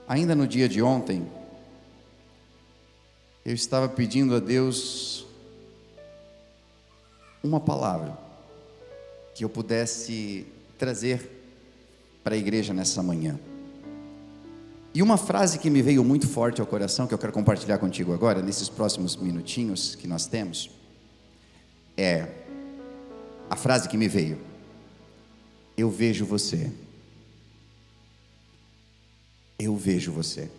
Ainda no dia de ontem, eu estava pedindo a Deus uma palavra que eu pudesse trazer para a igreja nessa manhã. E uma frase que me veio muito forte ao coração, que eu quero compartilhar contigo agora, nesses próximos minutinhos que nós temos, é a frase que me veio: eu vejo você. Eu vejo você.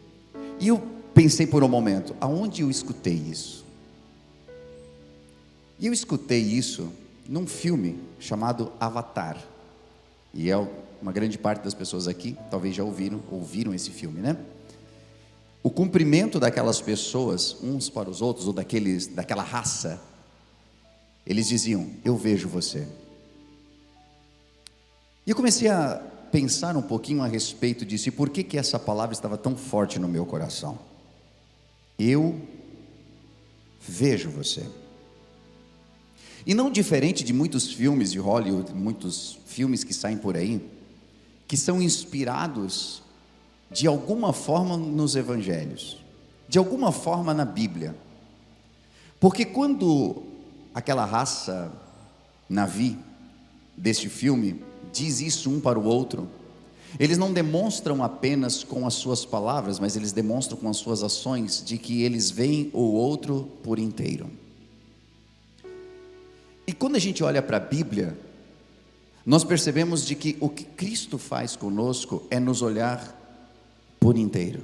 E eu pensei por um momento, aonde eu escutei isso? E eu escutei isso num filme chamado Avatar. E uma grande parte das pessoas aqui talvez já ouviram esse filme, né? O cumprimento daquelas pessoas, uns para os outros, ou daquela raça, eles diziam: eu vejo você. E eu comecei a pensar um pouquinho a respeito disso, e por que essa palavra estava tão forte no meu coração. Eu vejo você. E não diferente de muitos filmes de Hollywood, muitos filmes que saem por aí, que são inspirados de alguma forma nos evangelhos, de alguma forma na Bíblia. Porque quando aquela raça Na'vi deste filme diz isso um para o outro, eles não demonstram apenas com as suas palavras, mas eles demonstram com as suas ações de que eles veem o outro por inteiro. E quando a gente olha para a Bíblia, nós percebemos de que o que Cristo faz conosco é nos olhar por inteiro.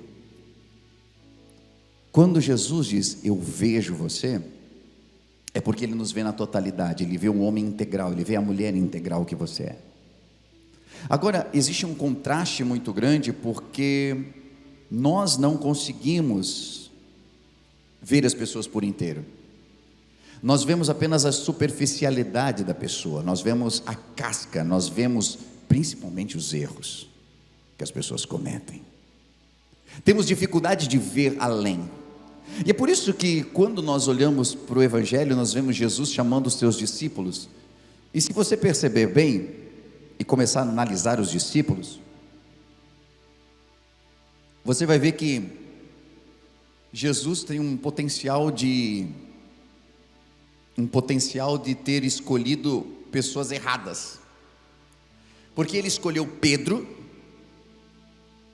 Quando Jesus diz, eu vejo você, é porque Ele nos vê na totalidade, Ele vê um homem integral, Ele vê a mulher integral que você é. Agora, existe um contraste muito grande, porque nós não conseguimos ver as pessoas por inteiro. Nós vemos apenas a superficialidade da pessoa, nós vemos a casca, nós vemos principalmente os erros que as pessoas cometem. Temos dificuldade de ver além. E é por isso que quando nós olhamos para o Evangelho, nós vemos Jesus chamando os seus discípulos. E se você perceber bem e começar a analisar os discípulos, você vai ver que Jesus tem um potencial de ter escolhido pessoas erradas, porque Ele escolheu Pedro.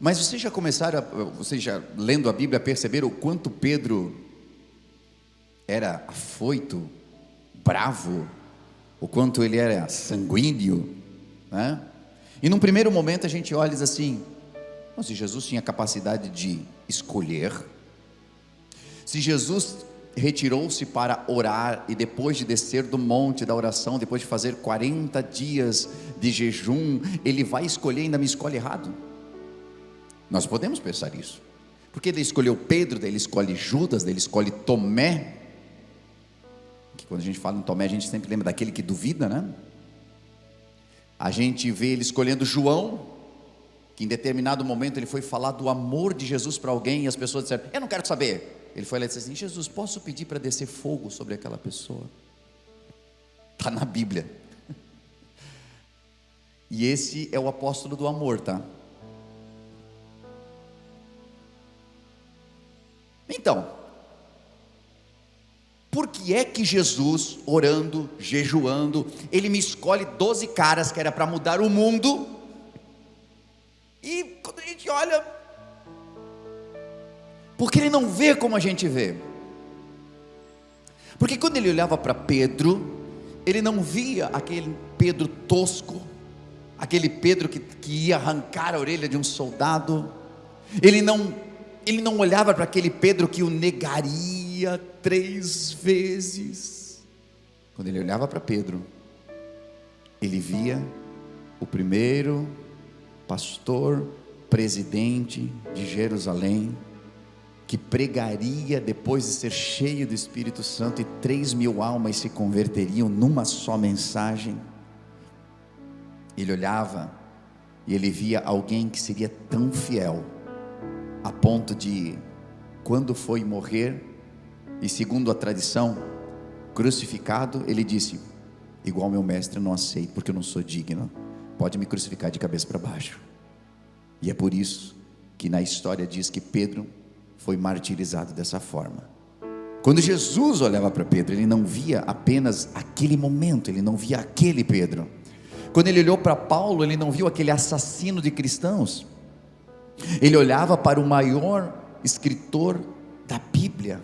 Mas vocês já lendo a Bíblia, perceberam o quanto Pedro era afoito, bravo, o quanto ele era sanguíneo, né? E num primeiro momento a gente olha e diz assim: se Jesus tinha capacidade de escolher, se Jesus retirou-se para orar, e depois de descer do monte da oração, depois de fazer 40 dias de jejum, Ele vai escolher, ainda me escolhe errado? Nós podemos pensar isso, porque Ele escolheu Pedro, daí Ele escolhe Judas, daí Ele escolhe Tomé, que quando a gente fala em Tomé, a gente sempre lembra daquele que duvida, né? A gente vê Ele escolhendo João, que em determinado momento ele foi falar do amor de Jesus para alguém, e as pessoas disseram: eu não quero saber. Ele foi lá e disse assim: Jesus, posso pedir para descer fogo sobre aquela pessoa? Está na Bíblia. E esse é o apóstolo do amor, tá? Então, por que é que Jesus, orando, jejuando, Ele me escolhe 12 caras que era para mudar o mundo, e quando a gente olha, porque Ele não vê como a gente vê? Porque quando Ele olhava para Pedro, Ele não via aquele Pedro tosco, aquele Pedro que ia arrancar a orelha de um soldado. Ele não olhava para aquele Pedro que o negaria 3 vezes. Quando Ele olhava para Pedro, Ele via o primeiro pastor, presidente de Jerusalém, que pregaria depois de ser cheio do Espírito Santo, e 3.000 almas se converteriam numa só mensagem. Ele olhava e ele via alguém que seria tão fiel, a ponto de, quando foi morrer, e segundo a tradição, crucificado, ele disse: igual meu mestre eu não aceito, porque eu não sou digno, pode me crucificar de cabeça para baixo. E é por isso que na história diz que Pedro foi martirizado dessa forma. Quando Jesus olhava para Pedro, ele não via apenas aquele momento, ele não via aquele Pedro. Quando ele olhou para Paulo, ele não viu aquele assassino de cristãos. Ele olhava para o maior escritor da Bíblia,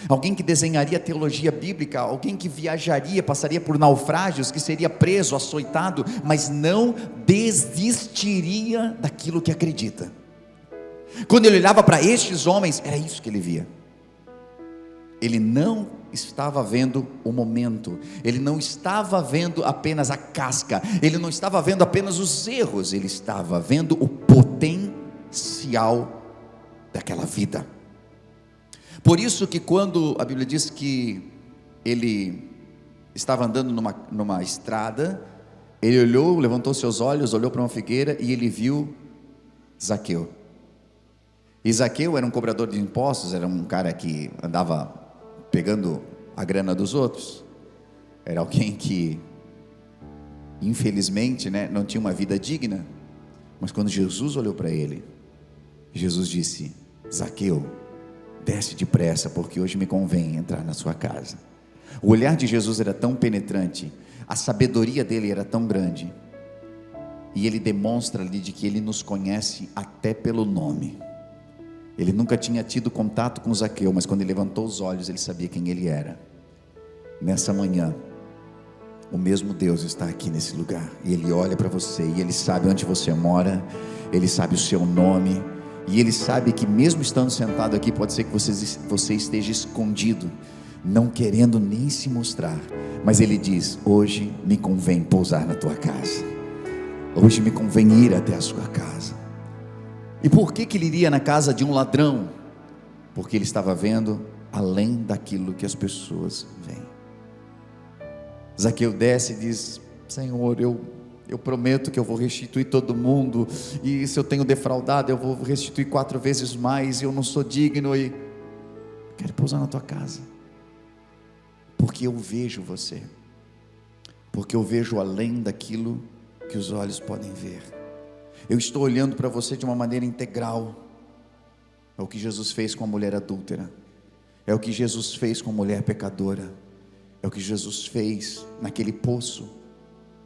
alguém que desenharia teologia bíblica, alguém que viajaria, passaria por naufrágios, que seria preso, açoitado, mas não desistiria daquilo que acredita. Quando ele olhava para estes homens, era isso que ele via. Ele não estava vendo o momento, ele não estava vendo apenas a casca, ele não estava vendo apenas os erros, ele estava vendo o potencial daquela vida. Por isso que quando a Bíblia diz que ele estava andando numa estrada, ele olhou, levantou seus olhos, olhou para uma figueira e ele viu Zaqueu. E Zaqueu era um cobrador de impostos, era um cara que andava pegando a grana dos outros, era alguém que infelizmente, não tinha uma vida digna. Mas quando Jesus olhou para ele, Jesus disse: Zaqueu, desce depressa, porque hoje me convém entrar na sua casa. O olhar de Jesus era tão penetrante, a sabedoria dele era tão grande, e ele demonstra ali de que ele nos conhece até pelo nome. Ele nunca tinha tido contato com Zaqueu, mas quando ele levantou os olhos, ele sabia quem ele era. Nessa manhã, o mesmo Deus está aqui nesse lugar, e Ele olha para você, e Ele sabe onde você mora, Ele sabe o seu nome, e Ele sabe que mesmo estando sentado aqui, pode ser que você esteja escondido, não querendo nem se mostrar, mas Ele diz: hoje me convém pousar na tua casa, hoje me convém ir até a sua casa. E por que ele iria na casa de um ladrão? Porque ele estava vendo além daquilo que as pessoas veem. Zaqueu desce e diz: Senhor, eu prometo que eu vou restituir todo mundo, e se eu tenho defraudado, eu vou restituir 4 vezes mais, e eu não sou digno, e quero pousar na tua casa, porque eu vejo você, porque eu vejo além daquilo que os olhos podem ver. Eu estou olhando para você de uma maneira integral. É o que Jesus fez com a mulher adúltera, é o que Jesus fez com a mulher pecadora, é o que Jesus fez naquele poço,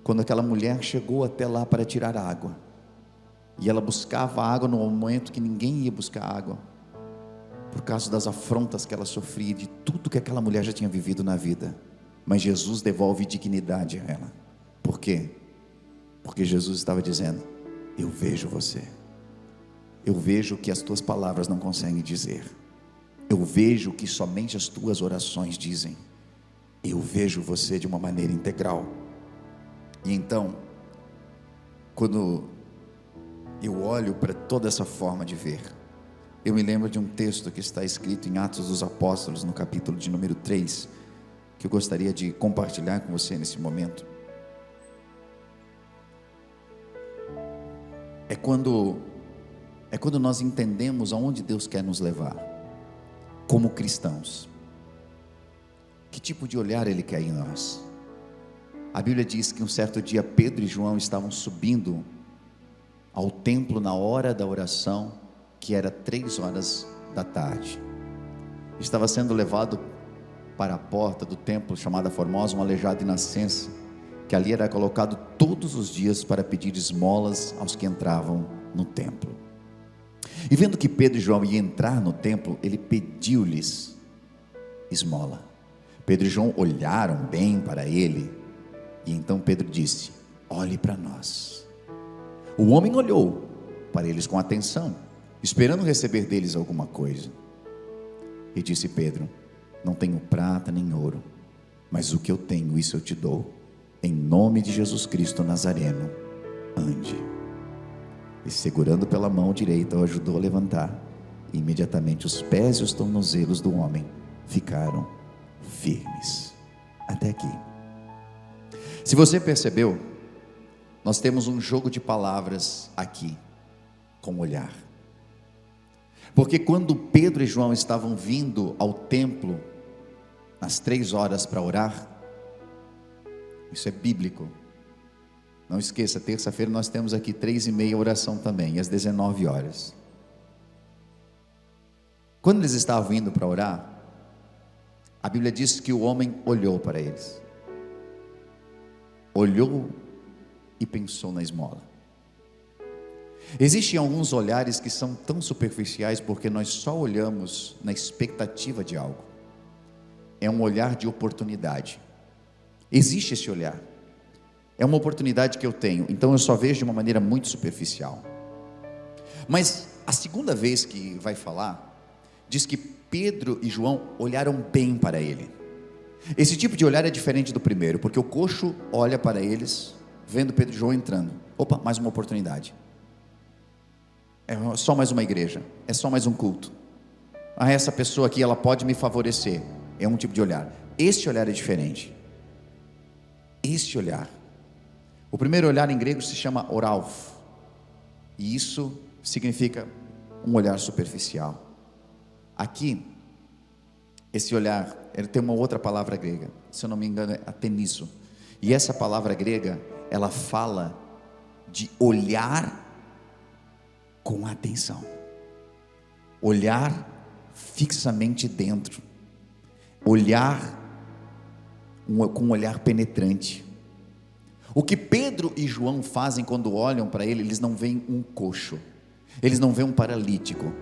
quando aquela mulher chegou até lá para tirar água, e ela buscava água no momento que ninguém ia buscar água, por causa das afrontas que ela sofria, de tudo que aquela mulher já tinha vivido na vida. Mas Jesus devolve dignidade a ela. Por quê? Porque Jesus estava dizendo: eu vejo você, eu vejo o que as tuas palavras não conseguem dizer, eu vejo o que somente as tuas orações dizem, eu vejo você de uma maneira integral. E então, quando eu olho para toda essa forma de ver, eu me lembro de um texto que está escrito em Atos dos Apóstolos, no capítulo de número 3, que eu gostaria de compartilhar com você nesse momento. É quando nós entendemos aonde Deus quer nos levar, como cristãos. Que tipo de olhar Ele quer em nós? A Bíblia diz que um certo dia Pedro e João estavam subindo ao templo na hora da oração, que era 3 horas da tarde. Estava sendo levado para a porta do templo chamada Formosa um aleijado de nascença, que ali era colocado todos os dias para pedir esmolas aos que entravam no templo. E vendo que Pedro e João iam entrar no templo, ele pediu-lhes esmola. Pedro e João olharam bem para ele, e então Pedro disse: olhe para nós. O homem olhou para eles com atenção, esperando receber deles alguma coisa. E disse Pedro: não tenho prata nem ouro, mas o que eu tenho, isso eu te dou. Em nome de Jesus Cristo Nazareno, ande. E segurando pela mão direita, o ajudou a levantar, e imediatamente os pés e os tornozelos do homem ficaram firmes. Até aqui. Se você percebeu, nós temos um jogo de palavras aqui, com o olhar. Porque quando Pedro e João estavam vindo ao templo, às 3 horas para orar, isso é bíblico, não esqueça, terça-feira nós temos aqui 3h30 oração também, e às 19 horas, Quando eles estavam indo para orar, a Bíblia diz que o homem olhou para eles, olhou e pensou na esmola. Existem alguns olhares que são tão superficiais porque nós só olhamos na expectativa de algo. É um olhar de oportunidade. Existe esse olhar, é uma oportunidade que eu tenho, então eu só vejo de uma maneira muito superficial. Mas a segunda vez que vai falar, diz que Pedro e João olharam bem para ele. Esse tipo de olhar é diferente do primeiro, porque o coxo olha para eles, vendo Pedro e João entrando. Opa, mais uma oportunidade. É só mais uma igreja, é só mais um culto. Essa pessoa aqui, ela pode me favorecer. É um tipo de olhar. Esse olhar é diferente. Esse olhar, o primeiro olhar em grego se chama oralf, e isso significa um olhar superficial. Aqui, esse olhar, ele tem uma outra palavra grega, se eu não me engano é atenizo, e essa palavra grega, ela fala de olhar com atenção, olhar fixamente dentro, olhar com um olhar penetrante. O que Pedro e João fazem quando olham para ele, eles não veem um coxo, eles não veem um paralítico,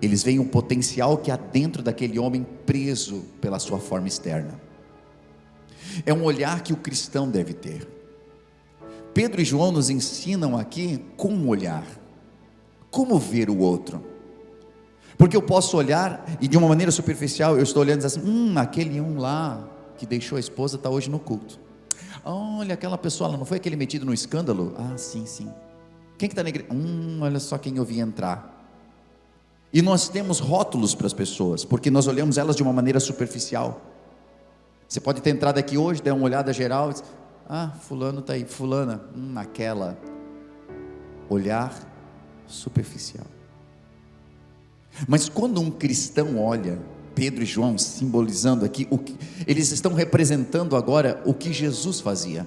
eles veem o potencial que há dentro daquele homem preso pela sua forma externa. É um olhar que o cristão deve ter. Pedro e João nos ensinam aqui como olhar, como ver o outro, porque eu posso olhar e de uma maneira superficial eu estou olhando e dizendo assim, aquele lá que deixou a esposa está hoje no culto. Olha, aquela pessoa, ela não foi aquele metido no escândalo? Sim. Quem que está na igreja? Olha só quem eu vi entrar. E nós temos rótulos para as pessoas, porque nós olhamos elas de uma maneira superficial. Você pode ter entrado aqui hoje, der uma olhada geral e dizer, fulano está aí, fulana, aquela. Olhar superficial. Mas quando um cristão olha, Pedro e João simbolizando aqui, eles estão representando agora o que Jesus fazia.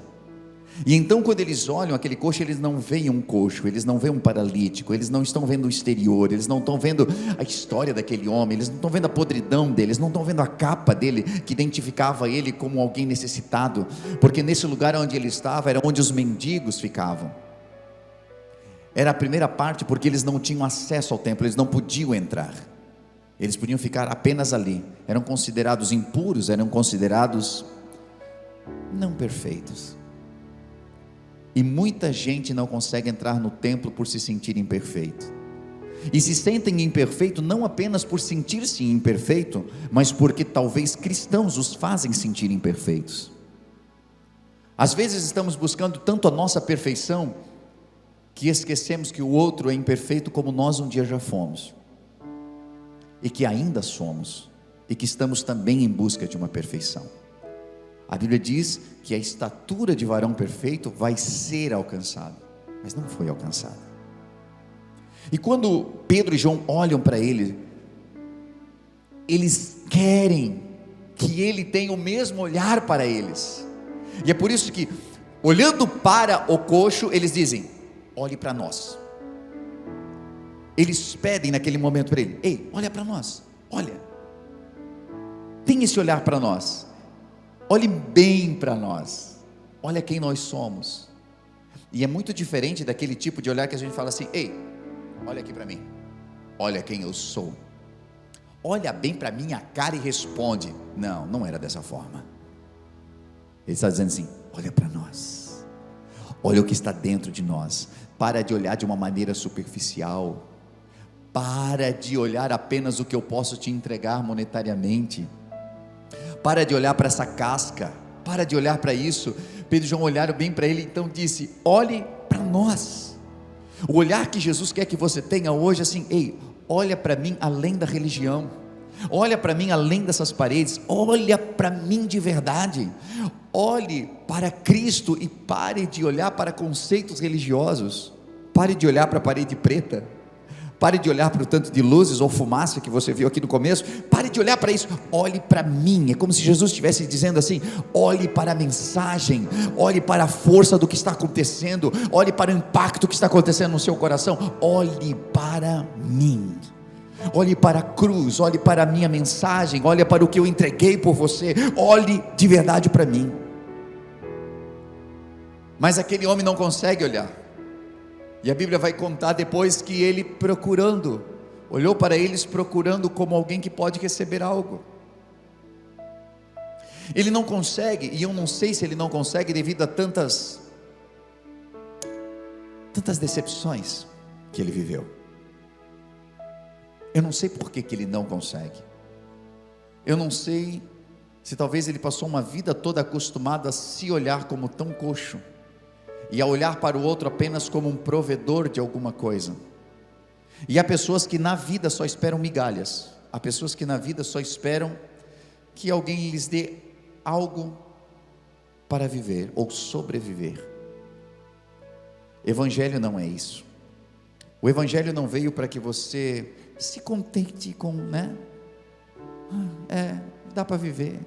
E então quando eles olham aquele coxo, eles não veem um coxo, eles não veem um paralítico, eles não estão vendo o exterior, eles não estão vendo a história daquele homem, eles não estão vendo a podridão dele, eles não estão vendo a capa dele, que identificava ele como alguém necessitado, porque nesse lugar onde ele estava, era onde os mendigos ficavam. Era a primeira parte, porque eles não tinham acesso ao templo, eles não podiam entrar, eles podiam ficar apenas ali, eram considerados impuros, eram considerados não perfeitos. E muita gente não consegue entrar no templo por se sentir imperfeito, e se sentem imperfeito não apenas por sentir-se imperfeito, mas porque talvez cristãos os fazem sentir imperfeitos. Às vezes estamos buscando tanto a nossa perfeição, que esquecemos que o outro é imperfeito como nós um dia já fomos, e que ainda somos, e que estamos também em busca de uma perfeição. A Bíblia diz que a estatura de varão perfeito vai ser alcançada, mas não foi alcançada. E quando Pedro e João olham para ele, eles querem que ele tenha o mesmo olhar para eles, e é por isso que, olhando para o coxo, eles dizem, olhe para nós. Eles pedem naquele momento para ele, ei, olha para nós, olha, tem esse olhar para nós, olhe bem para nós, olha quem nós somos. E é muito diferente daquele tipo de olhar que a gente fala assim, ei, olha aqui para mim, olha quem eu sou, olha bem para minha cara e responde. Não era dessa forma. Ele está dizendo assim, olha para nós, olha o que está dentro de nós, para de olhar de uma maneira superficial, para de olhar apenas o que eu posso te entregar monetariamente, para de olhar para essa casca, para de olhar para isso. Pedro e João olharam bem para ele, então disse, olhe para nós. O olhar que Jesus quer que você tenha hoje, assim, ei, olha para mim além da religião, olha para mim além dessas paredes, olha para mim de verdade, olhe para Cristo e pare de olhar para conceitos religiosos, pare de olhar para a parede preta, pare de olhar para o tanto de luzes ou fumaça que você viu aqui no começo, pare de olhar para isso, olhe para mim. É como se Jesus estivesse dizendo assim, olhe para a mensagem, olhe para a força do que está acontecendo, olhe para o impacto que está acontecendo no seu coração, olhe para mim, olhe para a cruz, olhe para a minha mensagem, olhe para o que eu entreguei por você, olhe de verdade para mim. Mas aquele homem não consegue olhar, e a Bíblia vai contar depois que ele procurando, olhou para eles procurando como alguém que pode receber algo. Ele não consegue, e eu não sei se ele não consegue devido a tantas decepções que ele viveu. Eu não sei por que ele não consegue. Eu não sei se talvez ele passou uma vida toda acostumado a se olhar como tão coxo, e a olhar para o outro apenas como um provedor de alguma coisa. E há pessoas que na vida só esperam migalhas, há pessoas que na vida só esperam que alguém lhes dê algo para viver ou sobreviver. Evangelho não é isso. O Evangelho não veio para que você se contente com, dá para viver.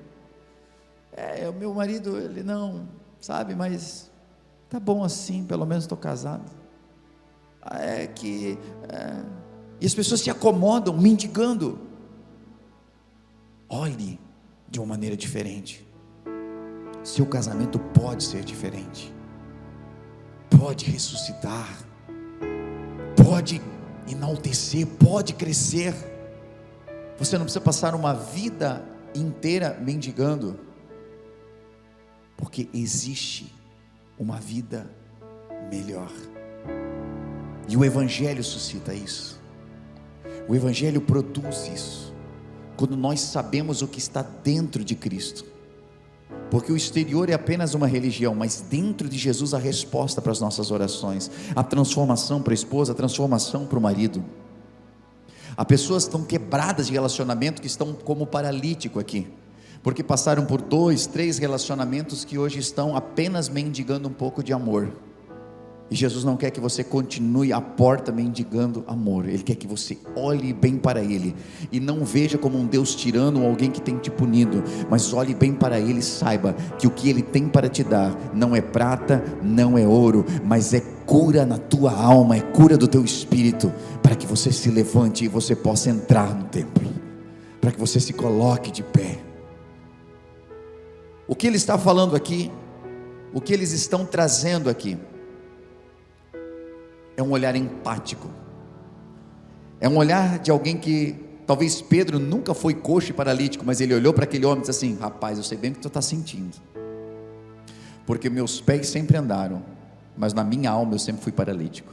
O meu marido, ele não, sabe, mas tá bom assim, pelo menos estou casado. E as pessoas se acomodam, mendigando. Olhe de uma maneira diferente. Seu casamento pode ser diferente, pode ressuscitar, pode enaltecer, pode crescer. Você não precisa passar uma vida inteira mendigando, porque existe uma vida melhor, e o Evangelho suscita isso. O Evangelho produz isso, quando nós sabemos o que está dentro de Cristo, porque o exterior é apenas uma religião, mas dentro de Jesus a resposta para as nossas orações, a transformação para a esposa, a transformação para o marido. Há pessoas que estão quebradas de relacionamento, que estão como paralítico aqui, porque passaram por 2, 3 relacionamentos que hoje estão apenas mendigando um pouco de amor. E Jesus não quer que você continue à porta mendigando amor. Ele quer que você olhe bem para Ele, e não veja como um Deus tirano ou alguém que tem te punido, mas olhe bem para Ele e saiba que o que Ele tem para te dar não é prata, não é ouro, mas é cura na tua alma, é cura do teu espírito, para que você se levante e você possa entrar no templo, para que você se coloque de pé. O que Ele está falando aqui, o que eles estão trazendo aqui, é um olhar empático, é um olhar de alguém que, talvez Pedro nunca foi coxo e paralítico, mas ele olhou para aquele homem e disse assim: rapaz, eu sei bem o que tu está sentindo, porque meus pés sempre andaram, mas na minha alma eu sempre fui paralítico,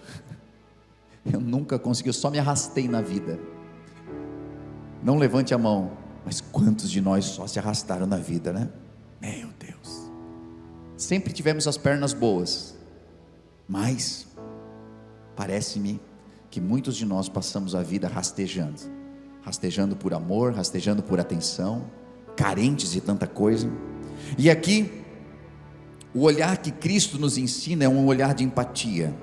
eu nunca consegui, eu só me arrastei na vida. Não levante a mão, mas quantos de nós só se arrastaram na vida, né? Meu Deus, sempre tivemos as pernas boas, mas parece-me que muitos de nós passamos a vida rastejando por amor, rastejando por atenção, carentes de tanta coisa. E aqui, o olhar que Cristo nos ensina é um olhar de empatia.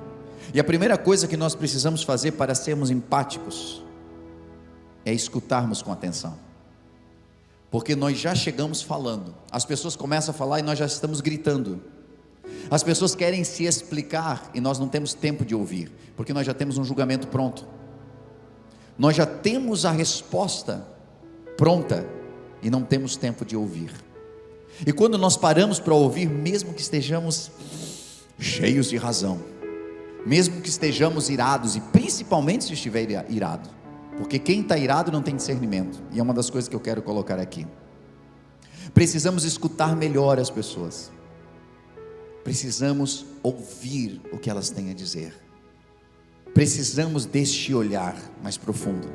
E a primeira coisa que nós precisamos fazer para sermos empáticos é escutarmos com atenção, porque nós já chegamos falando, as pessoas começam a falar e nós já estamos gritando. As pessoas querem se explicar e nós não temos tempo de ouvir, porque nós já temos um julgamento pronto, nós já temos a resposta pronta e não temos tempo de ouvir. E quando nós paramos para ouvir, mesmo que estejamos cheios de razão, mesmo que estejamos irados, e principalmente se estiver irado, porque quem está irado não tem discernimento, e é uma das coisas que eu quero colocar aqui. Precisamos escutar melhor as pessoas, precisamos ouvir o que elas têm a dizer, precisamos deste olhar mais profundo,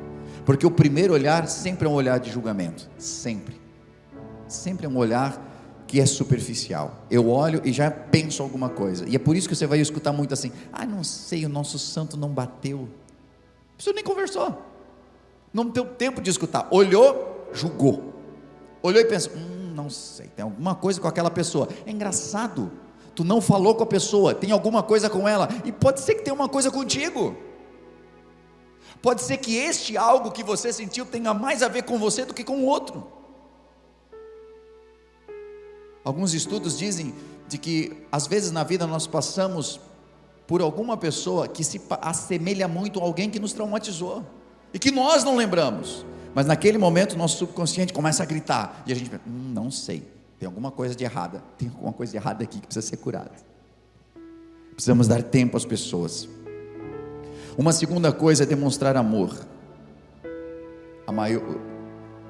porque o primeiro olhar sempre é um olhar de julgamento, sempre é um olhar que é superficial. Eu olho e já penso alguma coisa, e é por isso que você vai escutar muito assim: não sei, o nosso santo não bateu. A pessoa nem conversou, não deu tempo de escutar, olhou, julgou, olhou e pensa: não sei, tem alguma coisa com aquela pessoa. É engraçado, tu não falou com a pessoa, tem alguma coisa com ela, e pode ser que tenha uma coisa contigo, pode ser que este algo que você sentiu tenha mais a ver com você do que com o outro. Alguns estudos dizem de que às vezes na vida nós passamos por alguma pessoa que se assemelha muito a alguém que nos traumatizou. e que nós não lembramos, mas naquele momento o nosso subconsciente começa a gritar, e a gente pensa, não sei, tem alguma coisa de errada, tem alguma coisa de errada aqui que precisa ser curada. Precisamos dar tempo às pessoas. Uma segunda coisa é demonstrar amor.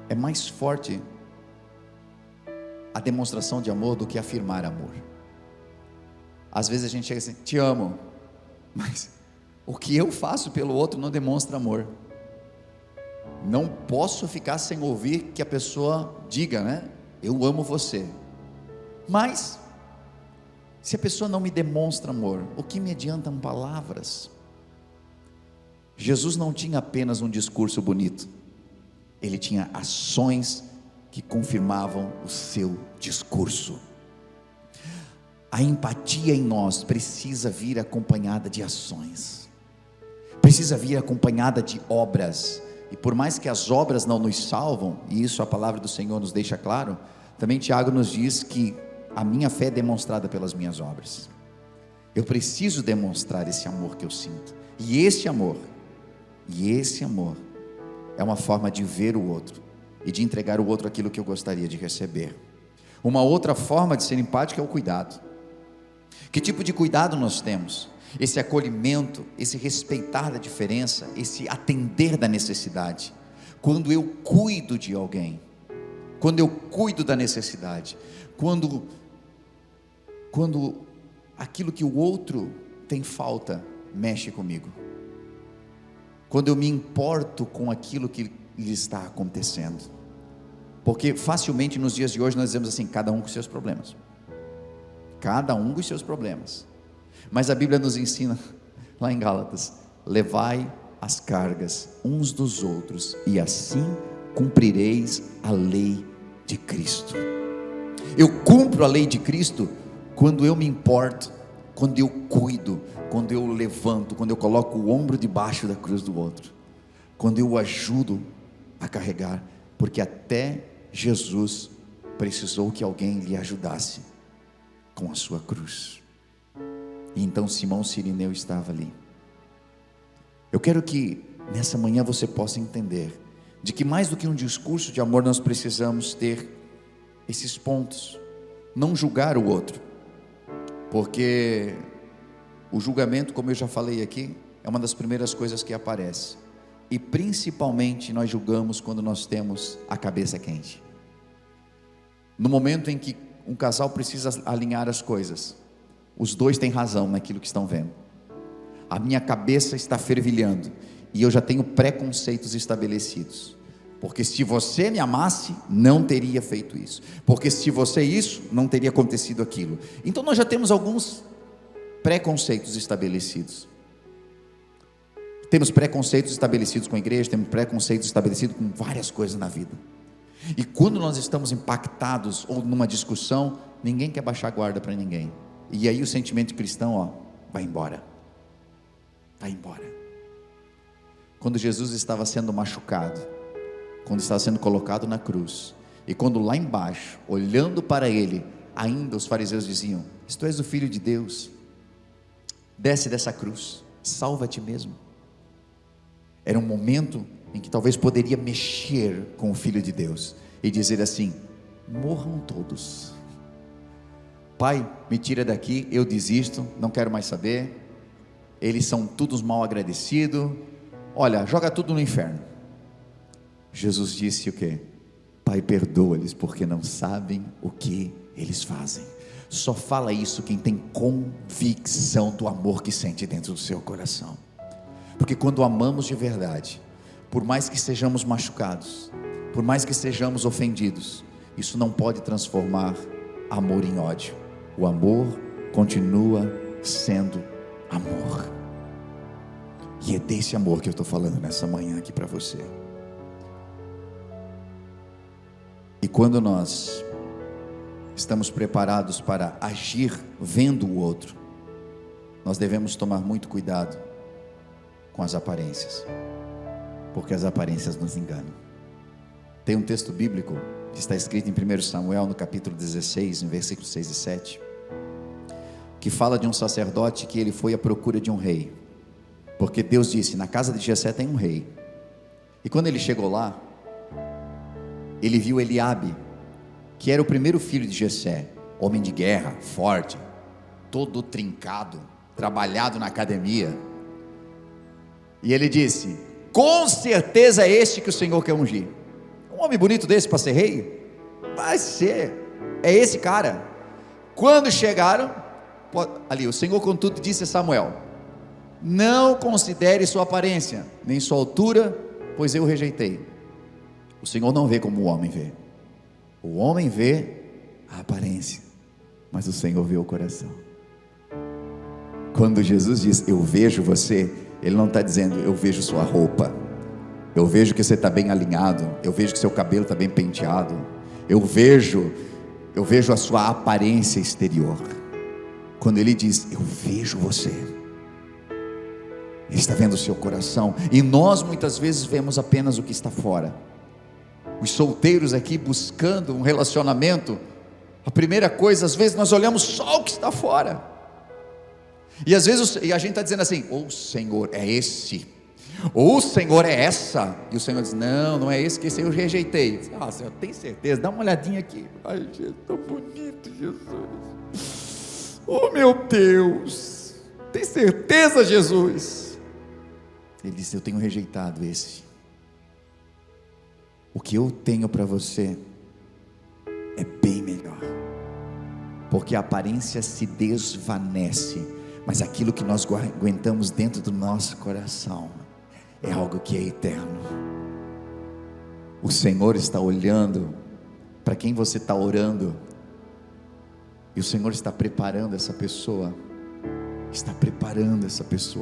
É mais forte a demonstração de amor do que afirmar amor. Às vezes a gente chega assim, te amo, mas o que eu faço pelo outro não demonstra amor. Não posso ficar sem ouvir que a pessoa diga, né? Eu amo você. Mas se a pessoa não me demonstra amor, o que me adiantam palavras? Jesus não tinha apenas um discurso bonito, ele tinha ações que confirmavam o seu discurso. A empatia em nós precisa vir acompanhada de ações, precisa vir acompanhada de obras. E por mais que as obras não nos salvam, e isso a palavra do Senhor nos deixa claro, também Tiago nos diz que a minha fé é demonstrada pelas minhas obras. Eu preciso demonstrar esse amor que eu sinto, e esse amor é uma forma de ver o outro e de entregar ao outro aquilo que eu gostaria de receber. Uma outra forma de ser empático é o cuidado. Que tipo de cuidado nós temos? Esse acolhimento, esse respeitar da diferença, esse atender da necessidade. Quando eu cuido de alguém, quando eu cuido da necessidade, quando aquilo que o outro tem falta mexe comigo, quando eu me importo com aquilo que lhe está acontecendo. Porque facilmente nos dias de hoje nós dizemos assim, cada um com seus problemas, cada um com seus problemas. Mas a Bíblia nos ensina lá em Gálatas, levai as cargas uns dos outros, e assim cumprireis a lei de Cristo. Eu cumpro a lei de Cristo quando eu me importo, quando eu cuido, quando eu levanto, quando eu coloco o ombro debaixo da cruz do outro, quando eu o ajudo a carregar, porque até Jesus precisou que alguém lhe ajudasse com a sua cruz. E então Simão Cirineu estava ali. Eu quero que nessa manhã você possa entender de que mais do que um discurso de amor, nós precisamos ter esses pontos. Não julgar o outro, porque o julgamento, como eu já falei aqui, é uma das primeiras coisas que aparece. E principalmente nós julgamos quando nós temos a cabeça quente. No momento em que um casal precisa alinhar as coisas, os dois têm razão naquilo que estão vendo. A minha cabeça está fervilhando e eu já tenho preconceitos estabelecidos. Porque se você me amasse, não teria feito isso. Porque se você isso, não teria acontecido aquilo. Então nós já temos alguns preconceitos estabelecidos. Temos preconceitos estabelecidos com a igreja, temos preconceitos estabelecidos com várias coisas na vida. E quando nós estamos impactados ou numa discussão, ninguém quer baixar a guarda para ninguém. E aí o sentimento cristão, vai embora. Vai embora. Quando Jesus estava sendo machucado, quando estava sendo colocado na cruz, e quando lá embaixo, olhando para ele, ainda os fariseus diziam: se tu és o Filho de Deus, desce dessa cruz, salva a ti mesmo. Era um momento em que talvez poderia mexer com o Filho de Deus e dizer assim: morram todos. Pai, me tira daqui, eu desisto, não quero mais saber. Eles são todos mal agradecidos. Olha, joga tudo no inferno. Jesus disse o quê? Pai, perdoa-lhes, porque não sabem o que eles fazem. Só fala isso quem tem convicção do amor que sente dentro do seu coração. Porque quando amamos de verdade, por mais que sejamos machucados, por mais que sejamos ofendidos, isso não pode transformar amor em ódio. O amor continua sendo amor. E é desse amor que eu estou falando nessa manhã aqui para você. E quando nós estamos preparados para agir vendo o outro, nós devemos tomar muito cuidado com as aparências, porque as aparências nos enganam. Tem um texto bíblico que está escrito em 1 Samuel, no capítulo 16, em versículos 6 e 7, que fala de um sacerdote que ele foi à procura de um rei, porque Deus disse: na casa de Jessé tem um rei. E quando ele chegou lá, ele viu Eliabe, que era o primeiro filho de Jessé, homem de guerra, forte, todo trincado, trabalhado na academia. E ele disse: com certeza é este que o Senhor quer ungir. Um homem bonito desse para ser rei? Vai ser, é esse cara. Quando chegaram ali, o Senhor contudo disse a Samuel: não considere sua aparência, nem sua altura, pois eu o rejeitei. O Senhor não vê como o homem vê. O homem vê a aparência, mas o Senhor vê o coração. Quando Jesus diz eu vejo você, Ele não está dizendo eu vejo sua roupa, eu vejo que você está bem alinhado, eu vejo que seu cabelo está bem penteado, eu vejo a sua aparência exterior. Quando Ele diz eu vejo você, Ele está vendo o seu coração. E nós muitas vezes vemos apenas o que está fora. Os solteiros aqui buscando um relacionamento, a primeira coisa, às vezes nós olhamos só o que está fora, e às vezes a gente está dizendo assim: o Senhor é esse, ou o Senhor é essa, e o Senhor diz: não, não é esse, que esse eu rejeitei. Ah, Senhor, tem certeza? Dá uma olhadinha aqui. Ai, Jesus, tão bonito, Jesus. Oh meu Deus, tem certeza, Jesus? Ele disse: eu tenho rejeitado esse. O que eu tenho para você é bem melhor, porque a aparência se desvanece, mas aquilo que nós aguentamos dentro do nosso coração é algo que é eterno. O Senhor está olhando para quem você está orando, e o Senhor está preparando essa pessoa,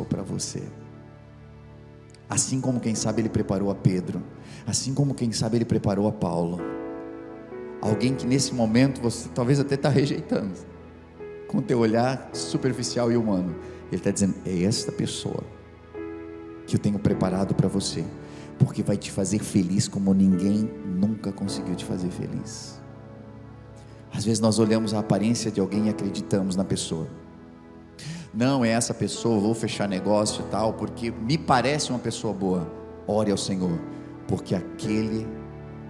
para você. Assim como quem sabe Ele preparou a Pedro, assim como quem sabe Ele preparou a Paulo. Alguém que nesse momento você talvez até está rejeitando, com o teu olhar superficial e humano. Ele está dizendo: é esta pessoa que eu tenho preparado para você, porque vai te fazer feliz como ninguém nunca conseguiu te fazer feliz. Às vezes nós olhamos a aparência de alguém e acreditamos na pessoa. Não, é essa pessoa, vou fechar negócio e tal, porque me parece uma pessoa boa. Ore ao Senhor, porque aquele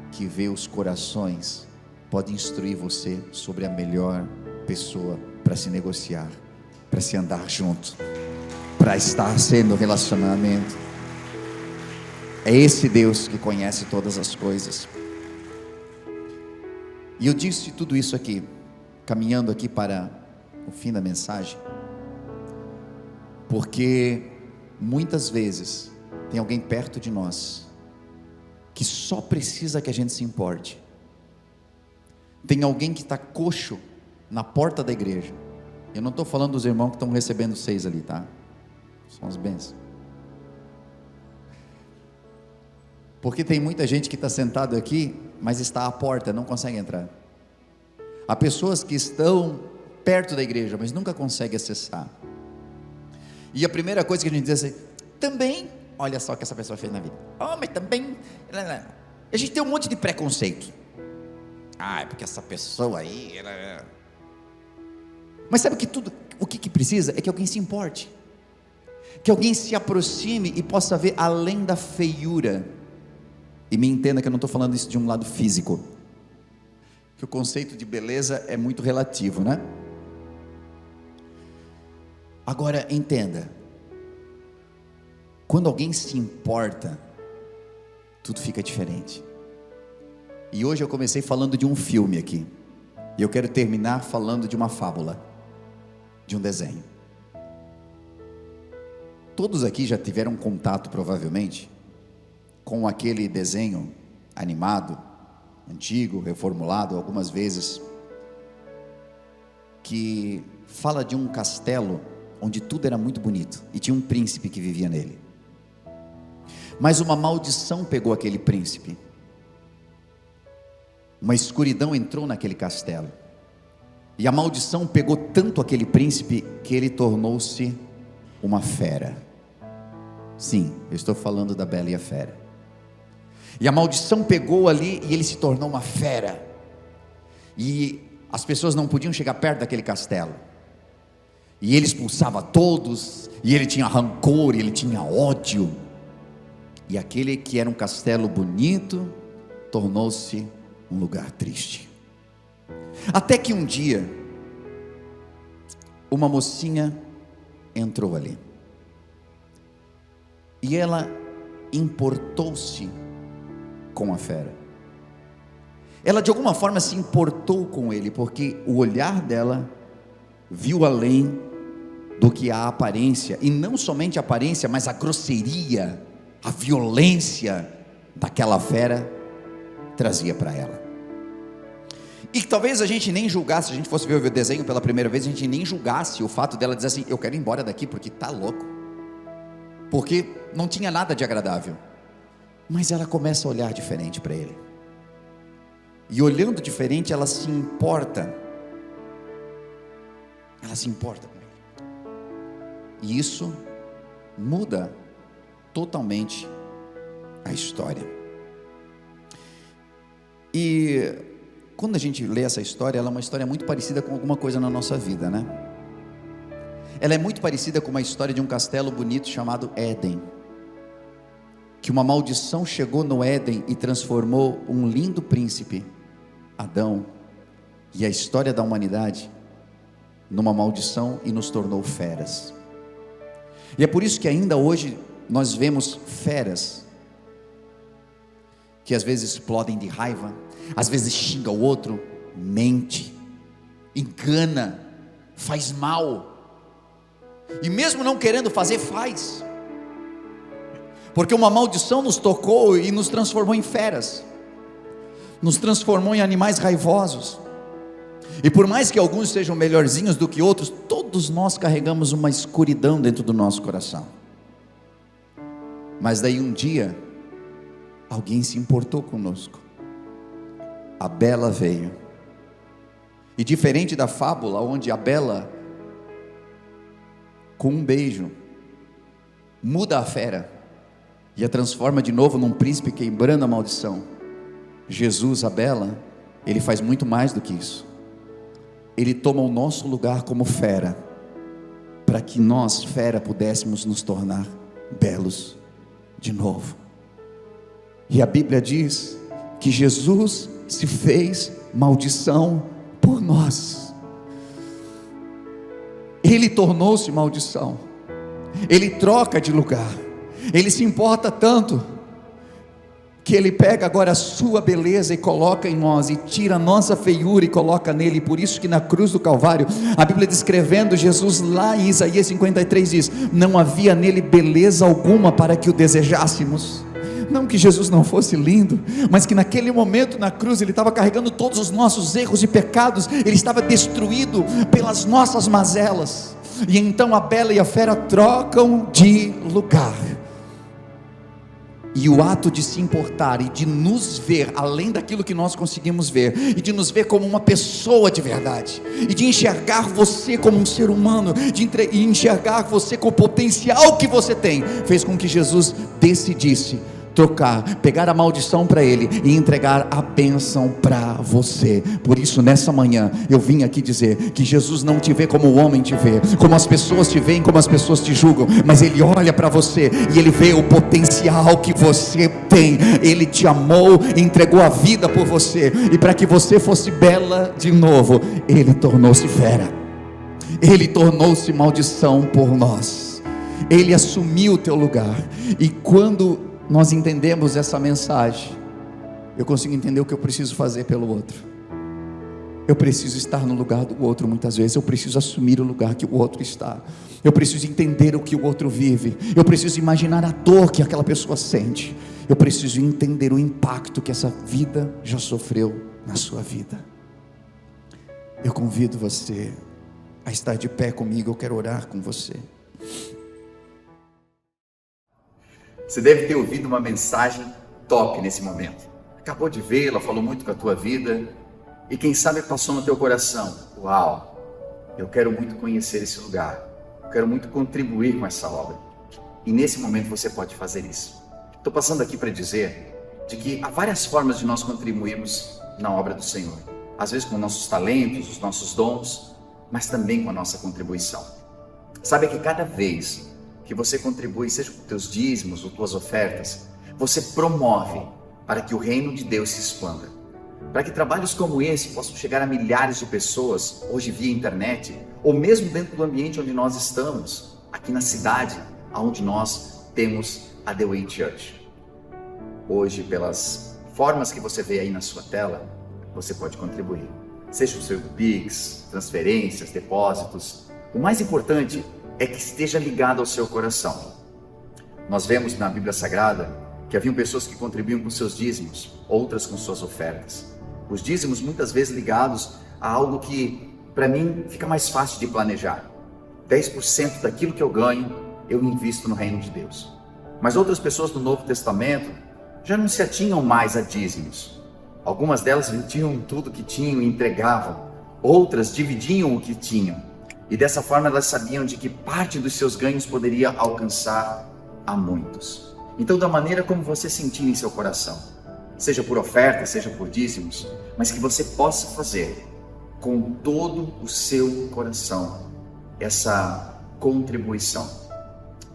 que vê os corações pode instruir você sobre a melhor pessoa para se negociar, para se andar junto, para estar sendo relacionamento. É esse Deus que conhece todas as coisas. E eu disse tudo isso aqui, caminhando aqui para o fim da mensagem, porque muitas vezes tem alguém perto de nós que só precisa que a gente se importe. Tem alguém que está coxo na porta da igreja. Eu não estou falando dos irmãos que estão recebendo 6 ali, tá? São as bênçãos. Porque tem muita gente que está sentado aqui, mas está à porta, não consegue entrar. Há pessoas que estão perto da igreja, mas nunca conseguem acessar. E a primeira coisa que a gente diz é assim: também, olha só o que essa pessoa fez na vida. Oh, mas também, a gente tem um monte de preconceito. Ah, é porque essa pessoa aí, Mas sabe que o que precisa é que alguém se importe, que alguém se aproxime e possa ver além da feiura. E me entenda que eu não estou falando isso de um lado físico, que o conceito de beleza é muito relativo, né? Agora entenda, quando alguém se importa, tudo fica diferente. E hoje eu comecei falando de um filme aqui, e eu quero terminar falando de uma fábula, de um desenho. Todos aqui já tiveram contato provavelmente com aquele desenho animado, antigo, reformulado algumas vezes, que fala de um castelo onde tudo era muito bonito e tinha um príncipe que vivia nele. Mas uma maldição pegou aquele príncipe. Uma escuridão entrou naquele castelo, e a maldição pegou tanto aquele príncipe que ele tornou-se uma fera. Sim, eu estou falando da Bela e a Fera. E a maldição pegou ali e ele se tornou uma fera, e as pessoas não podiam chegar perto daquele castelo, e ele expulsava todos, e ele tinha rancor, ele tinha ódio. E aquele que era um castelo bonito tornou-se um lugar triste. Até que um dia uma mocinha entrou ali, e ela importou-se com a fera. Ela de alguma forma se importou com ele, porque o olhar dela viu além do que a aparência, e não somente a aparência, mas a grosseria, a violência daquela fera trazia para ela. E talvez a gente nem julgasse, se a gente fosse ver o desenho pela primeira vez, a gente nem julgasse o fato dela dizer assim: eu quero ir embora daqui porque está louco, porque não tinha nada de agradável. Mas ela começa a olhar diferente para ele, e olhando diferente, ela se importa com ele, e isso muda totalmente a história. E quando a gente lê essa história, ela é uma história muito parecida com alguma coisa na nossa vida, né? Ela é muito parecida com uma história de um castelo bonito chamado Éden, que uma maldição chegou no Éden e transformou um lindo príncipe, Adão, e a história da humanidade numa maldição, e nos tornou feras. E é por isso que ainda hoje nós vemos feras que às vezes explodem de raiva, às vezes xinga o outro, mente, engana, faz mal, e mesmo não querendo fazer, faz, porque uma maldição nos tocou e nos transformou em feras, nos transformou em animais raivosos. E por mais que alguns sejam melhorzinhos do que outros, todos nós carregamos uma escuridão dentro do nosso coração. Mas daí um dia alguém se importou conosco. A Bela veio, e diferente da fábula onde a Bela, com um beijo, muda a fera e a transforma de novo num príncipe, quebrando a maldição, Jesus, a Bela, ele faz muito mais do que isso. Ele toma o nosso lugar como fera, para que nós, fera, pudéssemos nos tornar belos de novo. E a Bíblia diz que Jesus se fez maldição por nós. Ele tornou-se maldição, ele troca de lugar, ele se importa tanto, que ele pega agora a sua beleza e coloca em nós, e tira a nossa feiura e coloca nele. Por isso que na cruz do Calvário, a Bíblia descrevendo Jesus lá em Isaías 53 diz: não havia nele beleza alguma para que o desejássemos. Não que Jesus não fosse lindo, mas que naquele momento na cruz ele estava carregando todos os nossos erros e pecados, ele estava destruído pelas nossas mazelas. E então a Bela e a fera trocam de lugar, e o ato de se importar e de nos ver além daquilo que nós conseguimos ver, e de nos ver como uma pessoa de verdade, e de enxergar você como um ser humano, e enxergar você com o potencial que você tem, fez com que Jesus decidisse trocar, pegar a maldição para ele e entregar a bênção para você. Por isso nessa manhã eu vim aqui dizer que Jesus não te vê como o homem te vê, como as pessoas te veem, como as pessoas te julgam, mas ele olha para você e ele vê o potencial que você tem. Ele te amou, entregou a vida por você, e para que você fosse bela de novo, ele tornou-se fera, ele tornou-se maldição por nós, ele assumiu o teu lugar. E quando nós entendemos essa mensagem, eu consigo entender o que eu preciso fazer pelo outro. Eu preciso estar no lugar do outro muitas vezes, eu preciso assumir o lugar que o outro está, eu preciso entender o que o outro vive, eu preciso imaginar a dor que aquela pessoa sente, eu preciso entender o impacto que essa vida já sofreu na sua vida. Eu convido você a estar de pé comigo, eu quero orar com você. Você deve ter ouvido uma mensagem top nesse momento. Acabou de vê-la, falou muito com a tua vida, e quem sabe passou no teu coração: uau, eu quero muito conhecer esse lugar, eu quero muito contribuir com essa obra. E nesse momento você pode fazer isso. Estou passando aqui para dizer de que há várias formas de nós contribuirmos na obra do Senhor. Às vezes com nossos talentos, os nossos dons, mas também com a nossa contribuição. Sabe que cada vez que você contribui, seja com teus dízimos ou tuas ofertas, você promove para que o reino de Deus se expanda? Para que trabalhos como esse possam chegar a milhares de pessoas, hoje via internet, ou mesmo dentro do ambiente onde nós estamos, aqui na cidade, onde nós temos a The Way Church. Hoje, pelas formas que você vê aí na sua tela, você pode contribuir. Seja o seu Pix, transferências, depósitos. O mais importante é que esteja ligado ao seu coração. Nós vemos na Bíblia Sagrada que haviam pessoas que contribuíam com seus dízimos, outras com suas ofertas. Os dízimos muitas vezes ligados a algo que, para mim, fica mais fácil de planejar. 10% daquilo que eu ganho, eu invisto no reino de Deus. Mas outras pessoas do Novo Testamento já não se atinham mais a dízimos. Algumas delas vendiam tudo que tinham e entregavam. Outras dividiam o que tinham. E dessa forma elas sabiam de que parte dos seus ganhos poderia alcançar a muitos. Então, da maneira como você sentir em seu coração, seja por oferta, seja por dízimos, mas que você possa fazer com todo o seu coração essa contribuição.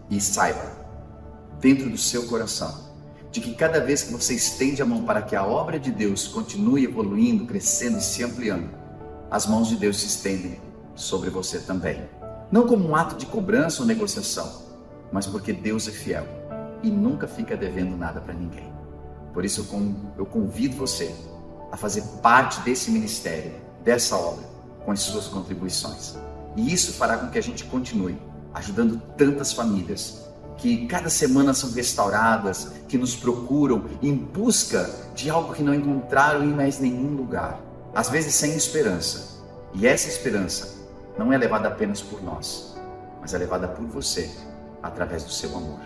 E saiba, dentro do seu coração, de que cada vez que você estende a mão para que a obra de Deus continue evoluindo, crescendo e se ampliando, as mãos de Deus se estendem sobre você também. Não como um ato de cobrança ou negociação, mas porque Deus é fiel e nunca fica devendo nada para ninguém. Por isso eu convido você a fazer parte desse ministério, dessa obra, com as suas contribuições. E isso fará com que a gente continue ajudando tantas famílias que cada semana são restauradas, que nos procuram em busca de algo que não encontraram em mais nenhum lugar, às vezes sem esperança. E essa esperança não é levada apenas por nós, mas é levada por você, através do seu amor.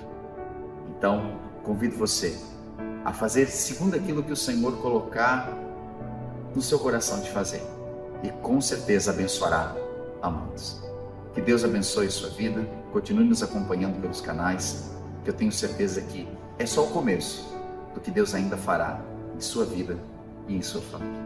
Então, convido você a fazer segundo aquilo que o Senhor colocar no seu coração de fazer, e com certeza abençoará a muitos. Que Deus abençoe sua vida, continue nos acompanhando pelos canais, que eu tenho certeza que é só o começo do que Deus ainda fará em sua vida e em sua família.